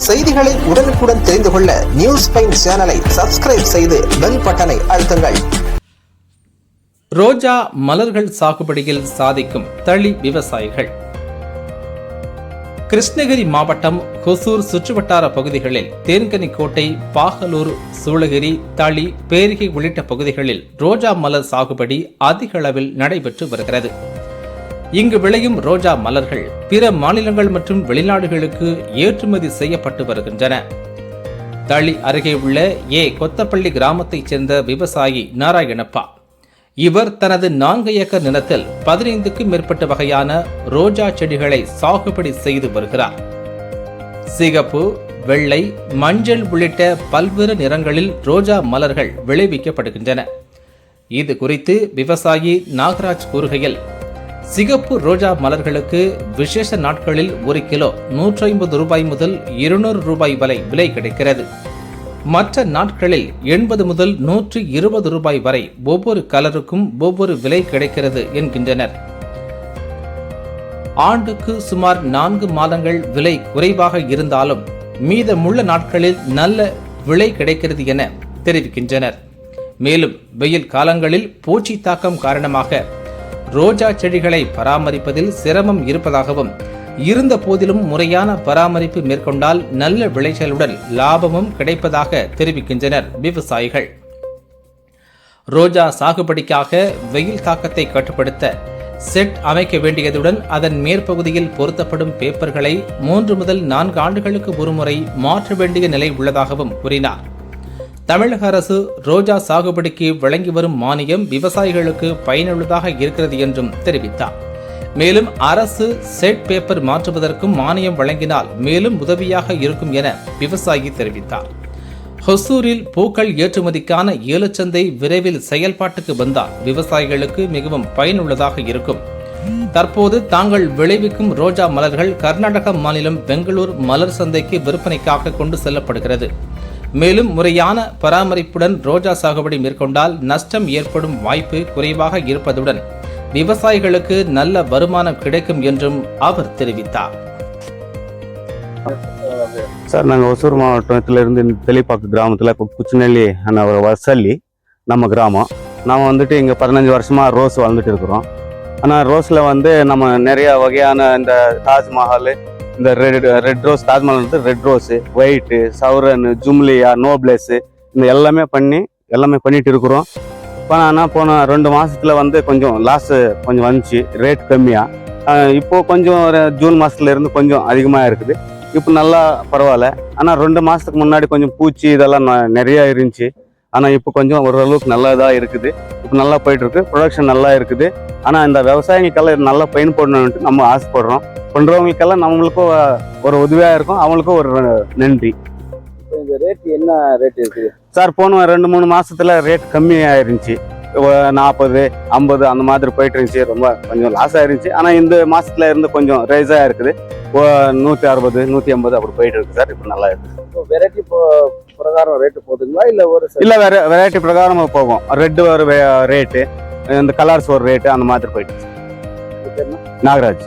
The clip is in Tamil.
செய்திகளை உடனுக்குடன் தெரிந்து கொள்ள நியூஸ் பைன் சேனலை சப்ஸ்கிரைப் செய்து பெல் பட்டனை அழுத்துங்கள். ரோஜா மலர்கள் சாகுபடியில் சாதிக்கும் தளி விவசாயிகள். கிருஷ்ணகிரி மாவட்டம் ஹொசூர் சுற்றுவட்டார பகுதிகளில் தேன்கனிக்கோட்டை, பாகலூர், சூளகிரி, தளி, பேரிகை உள்ளிட்ட பகுதிகளில் ரோஜா மலர் சாகுபடி அதிக அளவில் நடைபெற்று வருகிறது. இங்கு விளையும் ரோஜா மலர்கள் பிற மாநிலங்கள் மற்றும் வெளிநாடுகளுக்கு ஏற்றுமதி செய்யப்பட்டு வருகின்றன. தளி அருகே உள்ள கொத்தப்பள்ளி கிராமத்தைச் சேர்ந்த விவசாயி நாராயணப்பா. இவர் தனது 4 ஏக்கர் நிலத்தில் 15க்கும் மேற்பட்ட வகையான ரோஜா செடிகளை சாகுபடி செய்து வருகிறார். சிகப்பு, வெள்ளை, மஞ்சள் உள்ளிட்ட பல்வேறு நிறங்களில் ரோஜா மலர்கள் விளைவிக்கப்படுகின்றன. இது குறித்து விவசாயி நாகராஜ் கூறுகையில், சிகப்பு ரோஜா மலர்களுக்கு விசேஷ நாட்களில் 1 கிலோ 150 ரூபாய் முதல் 200 ரூபாய் வரை விலை கிடைக்கிறது. மற்ற நாட்களில் 80 முதல் 120 ரூபாய் வரை ஒவ்வொரு கலருக்கும் ஒவ்வொரு விலை கிடைக்கிறது என்கின்றனர். ஆண்டுக்கு சுமார் 4 மாதங்கள் விலை குறைவாக இருந்தாலும் மீதமுள்ள நாட்களில் நல்ல விலை கிடைக்கிறது என தெரிவிக்கின்றனர். மேலும் வெயில் காலங்களில் பூச்சி தாக்கம் காரணமாக ரோஜா செடிகளை பராமரிப்பதில் சிரமம் இருப்பதாகவும், இருந்த போதிலும் முறையான பராமரிப்பு மேற்கொண்டால் நல்ல விளைச்சலுடன் லாபமும் கிடைப்பதாக தெரிவிக்கின்றனர் விவசாயிகள். ரோஜா சாகுபடிக்காக வெயில் தாக்கத்தை கட்டுப்படுத்த செட் அமைக்க வேண்டியதுடன் அதன் மேற்பகுதியில் பொருத்தப்படும் பேப்பர்களை 3 முதல் 4 ஆண்டுகளுக்கு ஒருமுறை மாற்ற வேண்டிய நிலை உள்ளதாகவும் கூறினார். தமிழக அரசு ரோஜா சாகுபடிக்கு வழங்கி வரும் மானியம் விவசாயிகளுக்கு பயனுள்ளதாக இருக்கிறது என்றும் தெரிவித்தார். மேலும் அரசு செட் பேப்பர் மாற்றுவதற்கும் மானியம் வழங்கினால் மேலும் உதவியாக இருக்கும் என விவசாயி தெரிவித்தார். ஹொசூரில் பூக்கள் ஏற்றுமதிக்கான ஏலச்சந்தை விரைவில் செயல்பாட்டுக்கு வந்தால் விவசாயிகளுக்கு மிகவும் பயனுள்ளதாக இருக்கும். தற்போது தாங்கள் விளைவிக்கும் ரோஜா மலர்கள் கர்நாடக மாநிலம் பெங்களூர் மலர் சந்தைக்கு விற்பனைக்காக கொண்டு செல்லப்படுகிறது. மேலும் முறையான பராமரிப்புடன் ரோஜா சாகுபடி மேற்கொண்டால் நஷ்டம் ஏற்படும் வாய்ப்பு குறைவாக இருப்பதுடன் விவசாயிகளுக்கு நல்ல வருமானம் கிடைக்கும் என்றும் அவர் தெரிவித்தார். சார், நாங்கள் ஒசூர் மாவட்டத்திலிருந்து தெளிப்பாக்கு கிராமத்தில் குச்சிநெல்லி வசல்லி நம்ம கிராமம். நாம் வந்துட்டு இங்கே 15 வருஷமாக ரோஸ் வளர்ந்துட்டு இருக்கிறோம். ஆனால் ரோஸில் நம்ம நிறைய வகையான இந்த தாஜ்மஹால், இந்த red rose, Taj Mahal red rose, white, சௌரன், ஜும்லியா, நோப்ளேஸு, இந்த எல்லாமே பண்ணிட்டு இருக்கிறோம். ஆனால் போன 2 மாதத்தில் கொஞ்சம் லாஸ் கொஞ்சம் வந்துச்சு, ரேட் கம்மியாக. இப்போது கொஞ்சம் ஜூன் மாதத்துலேருந்து கொஞ்சம் அதிகமாக இருக்குது. இப்போ நல்லா பரவாயில்ல. ஆனால் 2 மாதத்துக்கு முன்னாடி கொஞ்சம் பூச்சி இதெல்லாம் நிறையா இருந்துச்சு. ஆனால் இப்போ கொஞ்சம் ஓரளவுக்கு நல்லா தான் இருக்குது. இப்போ நல்லா போயிட்டுருக்கு, ப்ரொடக்ஷன் நல்லா இருக்குது. ஆனால் இந்த விவசாயிகளுக்கெல்லாம் நல்லா பயன்படணுன்ட்டு நம்ம ஆசைப்படுறோம். பண்ணுறவங்களுக்கெல்லாம் நம்மளுக்கும் ஒரு உதவியாக இருக்கும், அவங்களுக்கும் ஒரு நன்றி. இந்த ரேட் என்ன ரேட் இருக்குது சார்? போன 2-3 மாதத்தில் ரேட் கம்மியாக இருந்துச்சு, 40, 50 அந்த மாதிரி போயிட்டு இருந்துச்சு. ரொம்ப கொஞ்சம் லாஸ் ஆயிருந்துச்சு. ஆனால் இந்த மாதத்துல இருந்து கொஞ்சம் ரைஸாக இருக்குது, 160, 180 அப்படி போயிட்டு இருக்கு சார். இப்போ நல்லா இருக்குது. வெரைட்டி பிரகாரம் ரேட்டு போகுதுங்களா இல்லை வெரைட்டி பிரகாரம் போகும். ரெட்டு ஒரு ரேட்டு, இந்த கலர்ஸ் ஒரு ரேட்டு, அந்த மாதிரி போயிட்டு. நாகராஜ்.